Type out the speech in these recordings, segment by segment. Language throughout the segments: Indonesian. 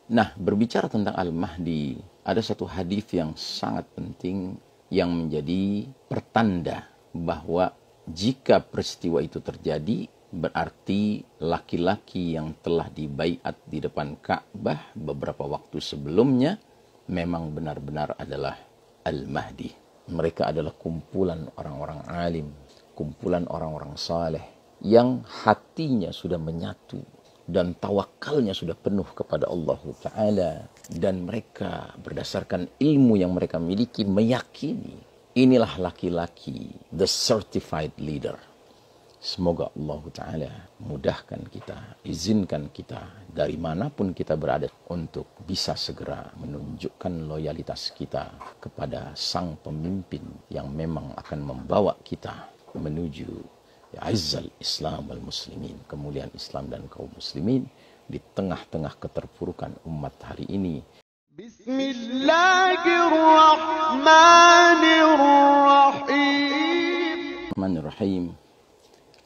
Nah, berbicara tentang Al-Mahdi, ada satu hadis yang sangat penting yang menjadi pertanda bahwa jika peristiwa itu terjadi, berarti laki-laki yang telah dibaiat di depan Ka'bah beberapa waktu sebelumnya memang benar-benar adalah Al-Mahdi. Mereka adalah kumpulan orang-orang alim, kumpulan orang-orang saleh yang hatinya sudah menyatu dan tawakalnya sudah penuh kepada Allah Ta'ala. Dan mereka berdasarkan ilmu yang mereka miliki meyakini inilah laki-laki, the certified leader. Semoga Allah Ta'ala mudahkan kita, izinkan kita dari manapun kita berada untuk bisa segera menunjukkan loyalitas kita kepada sang pemimpin yang memang akan membawa kita menuju Izzal Islam wal Muslimin, kemuliaan Islam dan kaum muslimin di tengah-tengah keterpurukan umat hari ini. Bismillahirrahmanirrahim.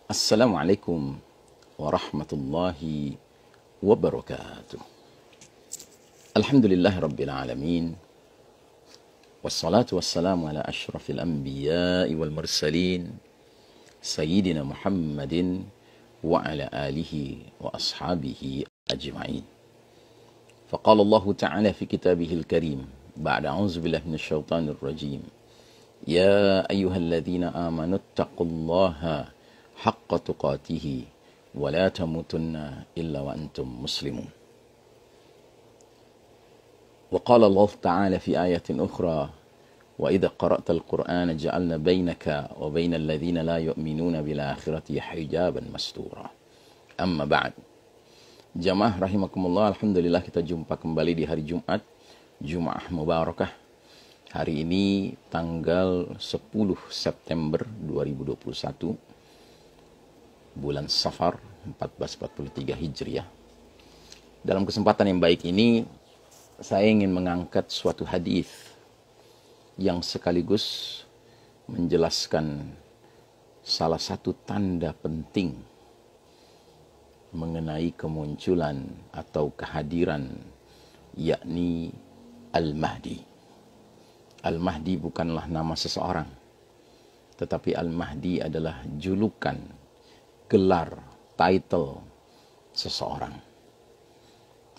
Assalamualaikum warahmatullahi wabarakatuh. Alhamdulillah rabbil alamin. Wassalatu wassalamu ala ashrafil anbiya'i wal mursalin Sayyidina Muhammadin wa ala alihi wa ashabihi ajma'in. Faqala Allah Ta'ala fi kitabihil karim ba'da a'udzu billahi minasyaitonir rajim. Ya ayyuhalladzina amanu taqullaha haqqa tuqatih wa la tamutunna illa wa antum muslimun. Wa qala Allah Ta'ala fi ayatin ukhra وَإِذَا قَرَأْتَ الْقُرْآنَ جَعَلْنَا بَيْنَكَ وَبَيْنَ الَّذِينَ لَا يُؤْمِنُونَ بِالْآخِرَةِ حِجَابًا مَسْتُورًا. Amma ba'd. Jamaah rahimakumullah, alhamdulillah kita jumpa kembali di hari Jumat, Jumat Mubarakah. Hari ini tanggal 10 September 2021, bulan Safar 1443 Hijriah. Dalam kesempatan yang baik ini, saya ingin mengangkat suatu hadis yang sekaligus menjelaskan salah satu tanda penting mengenai kemunculan atau kehadiran, yakni Al-Mahdi. Al-Mahdi bukanlah nama seseorang, tetapi Al-Mahdi adalah julukan, gelar, title seseorang.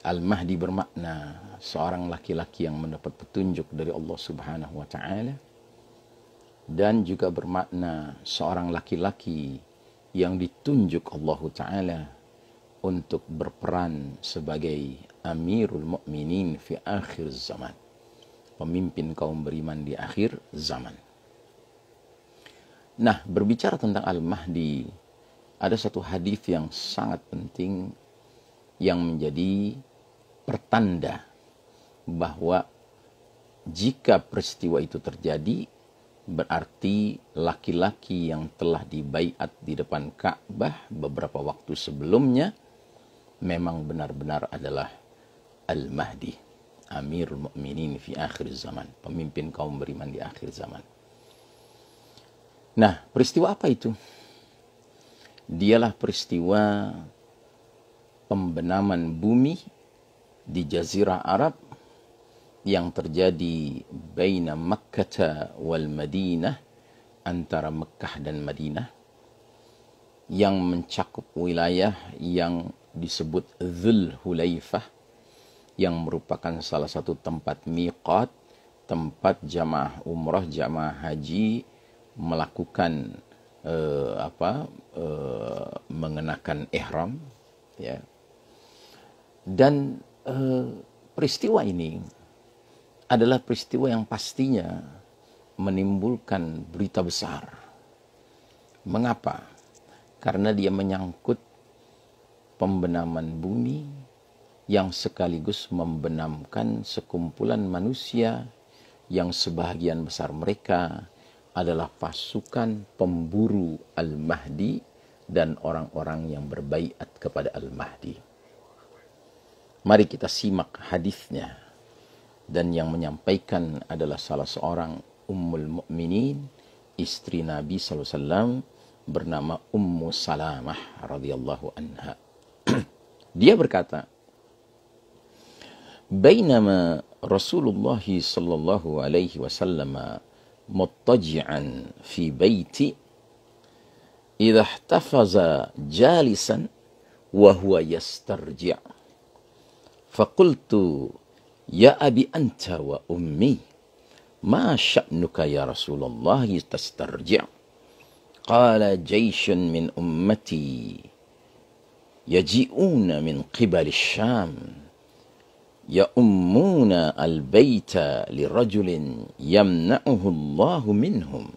Al-Mahdi bermakna seorang laki-laki yang mendapat petunjuk dari Allah Subhanahu wa Ta'ala, dan juga bermakna seorang laki-laki yang ditunjuk Allah Ta'ala untuk berperan sebagai Amirul Mu'minin fi akhir zaman, pemimpin kaum beriman di akhir zaman. Nah, berbicara tentang Al-Mahdi, ada satu hadis yang sangat penting yang menjadi pertanda bahwa jika peristiwa itu terjadi, berarti laki-laki yang telah dibaiat di depan Ka'bah beberapa waktu sebelumnya memang benar-benar adalah Al-Mahdi, Amirul Mu'minin fi akhir zaman, pemimpin kaum beriman di akhir zaman. Nah, peristiwa apa itu? Dialah peristiwa pembenaman bumi di Jazirah Arab yang terjadi baina Makkah wal Madinah, antara Mekah dan Madinah, yang mencakup wilayah yang disebut Dzul Hulaifah, yang merupakan salah satu tempat miqat, tempat jamaah umrah, jamaah haji melakukan mengenakan ihram, ya. Dan peristiwa ini adalah peristiwa yang pastinya menimbulkan berita besar. Mengapa? Karena dia menyangkut pembenaman bumi yang sekaligus membenamkan sekumpulan manusia yang sebahagian besar mereka adalah pasukan pemburu Al-Mahdi dan orang-orang yang berbaiat kepada Al-Mahdi. Mari kita simak hadisnya. Dan yang menyampaikan adalah salah seorang Ummul Mukminin, istri Nabi SAW, bernama Ummu Salamah radhiyallahu anha. Dia berkata, Bainama Rasulullah sallallahu alaihi wasallam muttaji'an fi baiti idza ihtafaza jalisan wa huwa yastarji'. Faqultu ya abi anta wa ummi ma sya'nuka ya Rasulullah tastarji'. Qala jayshun min ummati yaji'una min qibali Syam ya'ummuna al-baita lirajulin yamna'uhu Allahu minhum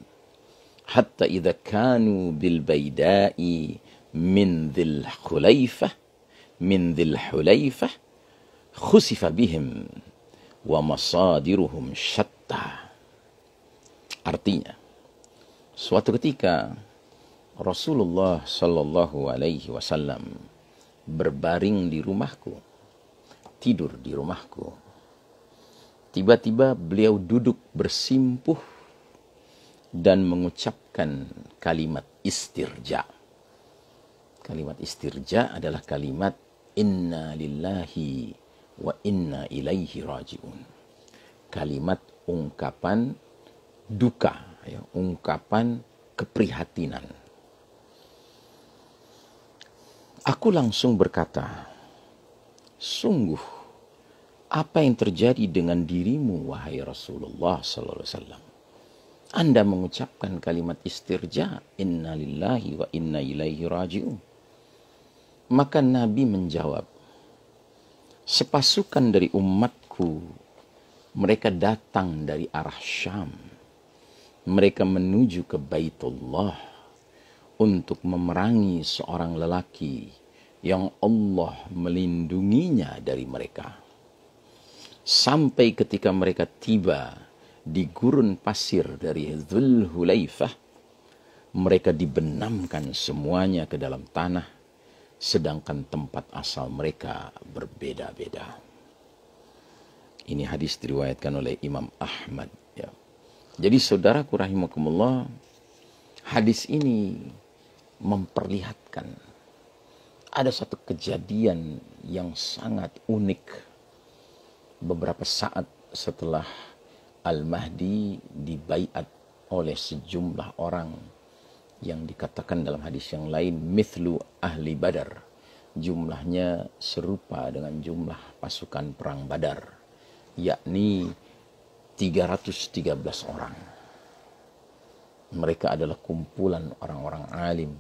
hatta idza kanu bil baida'i min dhil hulaifah khusifa bihim wa masadiruhum syatta. Artinya, suatu ketika Rasulullah sallallahu alaihi wasallam berbaring di rumahku, tidur di rumahku. Tiba-tiba beliau duduk bersimpuh dan mengucapkan kalimat istirja. Kalimat istirja adalah kalimat inna lillahi wa inna ilaihi raji'un. Kalimat ungkapan duka, ya, ungkapan keprihatinan. Aku langsung berkata, sungguh apa yang terjadi dengan dirimu wahai Rasulullah sallallahu alaihi wasallam? Anda mengucapkan kalimat istirja, inna lillahi wa inna ilaihi raji'un. Maka Nabi menjawab, sepasukan dari umatku, mereka datang dari arah Syam. Mereka menuju ke Baitullah untuk memerangi seorang lelaki yang Allah melindunginya dari mereka. Sampai ketika mereka tiba di gurun pasir dari Dzul Hulaifah, mereka dibenamkan semuanya ke dalam tanah, sedangkan tempat asal mereka berbeda-beda. Ini hadis diriwayatkan oleh Imam Ahmad. Ya. Jadi saudaraku rahimakumullah, hadis ini memperlihatkan ada satu kejadian yang sangat unik beberapa saat setelah Al-Mahdi dibaiat oleh sejumlah orang yang dikatakan dalam hadis yang lain mithlu ahli Badar. Jumlahnya serupa dengan jumlah pasukan perang Badar, yakni 313 orang. Mereka adalah kumpulan orang-orang alim,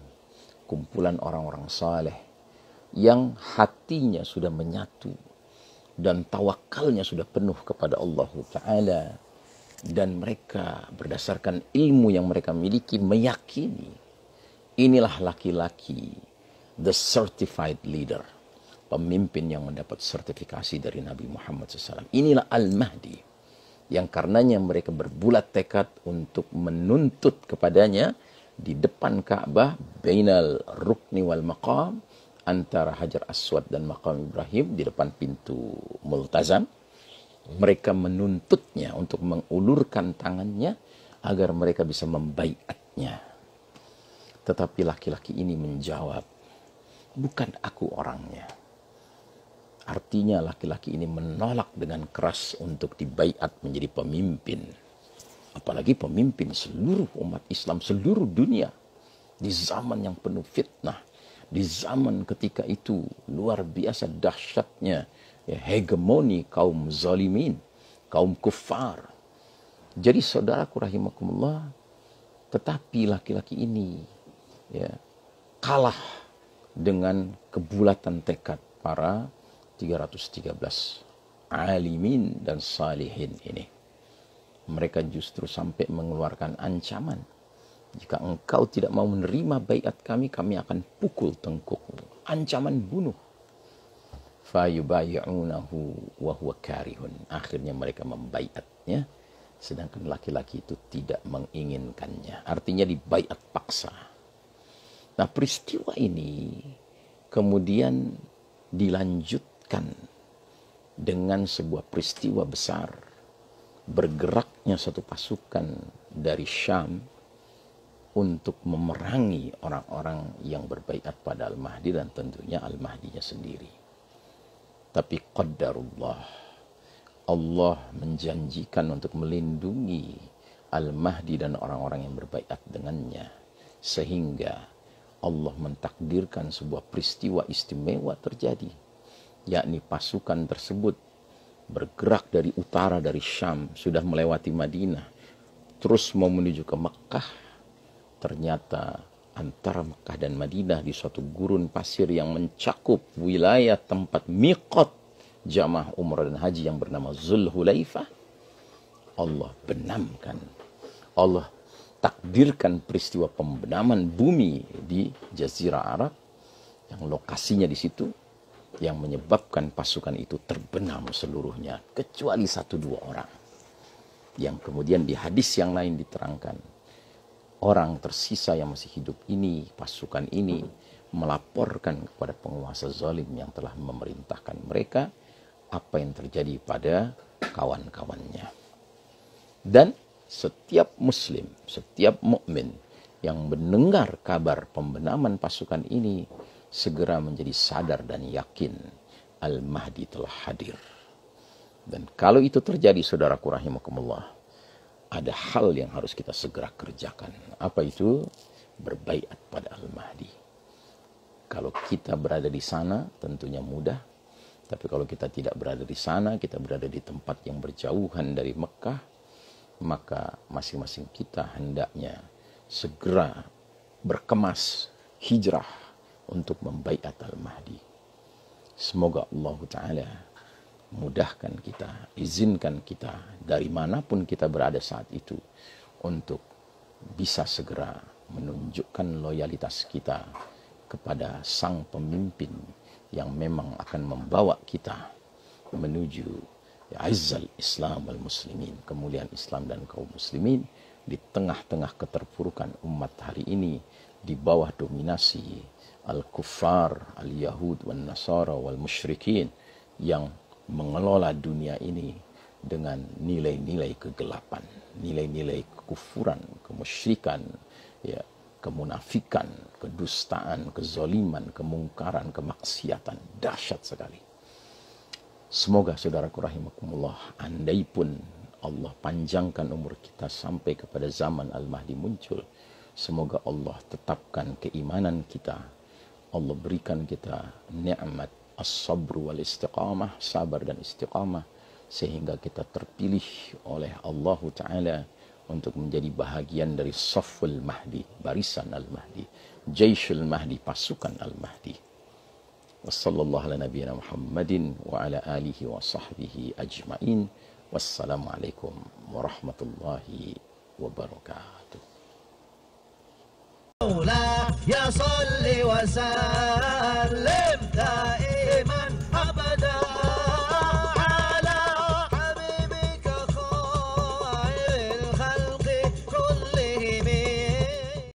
kumpulan orang-orang saleh yang hatinya sudah menyatu dan tawakalnya sudah penuh kepada Allah Ta'ala, dan mereka berdasarkan ilmu yang mereka miliki meyakini inilah laki-laki, the certified leader, pemimpin yang mendapat sertifikasi dari Nabi Muhammad SAW. Inilah Al-Mahdi yang karenanya mereka berbulat tekad untuk menuntut kepadanya di depan Ka'bah, bainal rukni wal maqam, antara Hajar Aswad dan Maqam Ibrahim, di depan pintu Multazam. Mereka menuntutnya untuk mengulurkan tangannya agar mereka bisa membaiatnya. Tetapi laki-laki ini menjawab, bukan aku orangnya. Artinya laki-laki ini menolak dengan keras untuk dibaiat menjadi pemimpin. Apalagi pemimpin seluruh umat Islam, seluruh dunia. Di zaman yang penuh fitnah. Di zaman ketika itu luar biasa dahsyatnya ya, hegemoni kaum zalimin, kaum kufar. Jadi saudaraku rahimakumullah, tetapi laki-laki ini ya, kalah dengan kebulatan tekad para 313 alimin dan salihin ini. Mereka justru sampai mengeluarkan ancaman. Jika engkau tidak mau menerima baiat kami, kami akan pukul tengkukmu. Ancaman bunuh. Fayubayi'unahu wa huwa karihun. Akhirnya mereka membaiatnya, sedangkan laki-laki itu tidak menginginkannya. Artinya dibaiat paksa. Nah, peristiwa ini kemudian dilanjutkan dengan sebuah peristiwa besar. Bergeraknya satu pasukan dari Syam untuk memerangi orang-orang yang berbaiat pada Al-Mahdi dan tentunya Al-Mahdinya sendiri. Tapi qadarullah, Allah menjanjikan untuk melindungi Al-Mahdi dan orang-orang yang berbaiat dengannya. Sehingga Allah mentakdirkan sebuah peristiwa istimewa terjadi. Yakni pasukan tersebut bergerak dari utara, dari Syam, sudah melewati Madinah, terus mau menuju ke Mekah. Ternyata antara Mekah dan Madinah di suatu gurun pasir yang mencakup wilayah tempat miqat jamaah umrah dan haji yang bernama Zulhulaifah, Allah benamkan, Allah takdirkan peristiwa pembenaman bumi di Jazirah Arab yang lokasinya di situ, yang menyebabkan pasukan itu terbenam seluruhnya kecuali 1-2 orang. Yang kemudian di hadis yang lain diterangkan, orang tersisa yang masih hidup ini, pasukan ini melaporkan kepada penguasa zalim yang telah memerintahkan mereka apa yang terjadi pada kawan-kawannya. Dan setiap muslim, setiap mukmin yang mendengar kabar pembenaman pasukan ini segera menjadi sadar dan yakin Al-Mahdi telah hadir. Dan kalau itu terjadi, saudaraku rahimakumullah, ada hal yang harus kita segera kerjakan. Apa itu? Berbaiat pada Al-Mahdi. Kalau kita berada di sana tentunya mudah. Tapi kalau kita tidak berada di sana, kita berada di tempat yang berjauhan dari Mekah, maka masing-masing kita hendaknya segera berkemas hijrah untuk membaiat Al-Mahdi. Semoga Allah Ta'ala mudahkan kita, izinkan kita dari manapun kita berada saat itu untuk bisa segera menunjukkan loyalitas kita kepada sang pemimpin yang memang akan membawa kita menuju izzal Islam wal muslimin, kemuliaan Islam dan kaum muslimin di tengah-tengah keterpurukan umat hari ini di bawah dominasi al-kuffar, al-yahud, wal nasara, wal musyrikin yang mengelola dunia ini dengan nilai-nilai kegelapan, nilai-nilai kekufuran, kemusyrikan, ya, kemunafikan, kedustaan, kezaliman, kemungkaran, kemaksiatan. Dahsyat sekali. Semoga saudaraku rahimakumullah, andai pun Allah panjangkan umur kita sampai kepada zaman Al-Mahdi muncul, semoga Allah tetapkan keimanan kita. Allah berikan kita nikmat as-sabr wal istiqamah, sabar dan istiqamah, sehingga kita terpilih oleh Allah Ta'ala untuk menjadi bahagian dari Safful Mahdi, barisan Al-Mahdi, Jaisyul Mahdi, pasukan Al-Mahdi. Wassallallahu ala nabiyyina Muhammadin wa ala alihi wa sahbihi ajma'in. Wassalamualaikum warahmatullahi wabarakatuh. يا صل وسلم